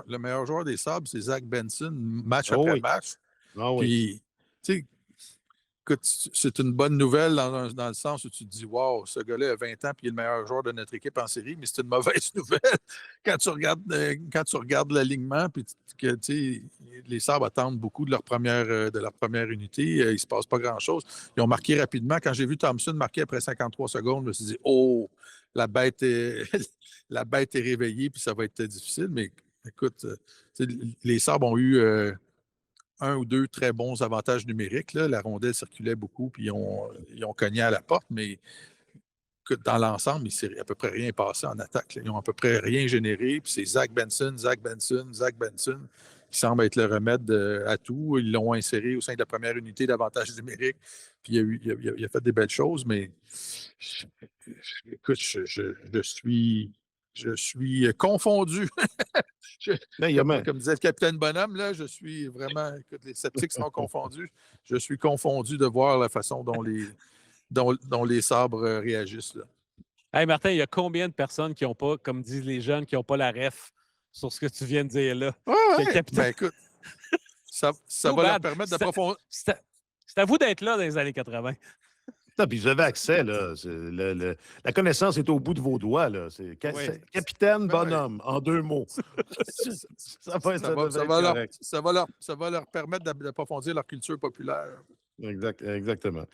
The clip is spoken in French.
le meilleur joueur des Sabres, c'est Zach Benson, match Oh après oui. match. Ah oui. Puis, tu sais, écoute, c'est une bonne nouvelle dans le sens où tu te dis, wow, ce gars-là a 20 ans puis il est le meilleur joueur de notre équipe en série, mais c'est une mauvaise nouvelle quand tu regardes l'alignement puis que tu sais, les Sabres attendent beaucoup de leur première unité. Il ne se passe pas grand-chose. Ils ont marqué rapidement. Quand j'ai vu Thompson marquer après 53 secondes, je me suis dit, oh, la bête est, la bête est réveillée puis ça va être difficile. Mais écoute, tu sais, les Sabres ont eu un ou deux très bons avantages numériques. Là. La rondelle circulait beaucoup, puis ils ont cogné à la porte, mais dans l'ensemble, il s'est à peu près rien passé en attaque. Là. Ils n'ont à peu près rien généré. Puis c'est Zach Benson qui semble être le remède à tout. Ils l'ont inséré au sein de la première unité d'avantage numérique. Puis il a fait des belles choses, mais écoute, je suis confondu. Je- Mais il y a même- comme disait le capitaine Bonhomme, là, je suis vraiment, écoute, les sceptiques sont confondus. Je suis confondu de voir la façon dont les sabres réagissent. Là. Hey Martin, il y a combien de personnes qui n'ont pas, comme disent les jeunes, qui n'ont pas la ref sur ce que tu viens de dire là? Ouais, Que le ouais. capitaine- Ben écoute, ça Too va leur bad. permettre d'approfondir. C'est à vous d'être là dans les années 80. Non, puis vous avez accès, là. La connaissance est au bout de vos doigts, là. Oui. C'est capitaine, Ben oui. bonhomme, en 2 mots. Ça va être Ça va leur permettre d'approfondir leur culture populaire. Exactement.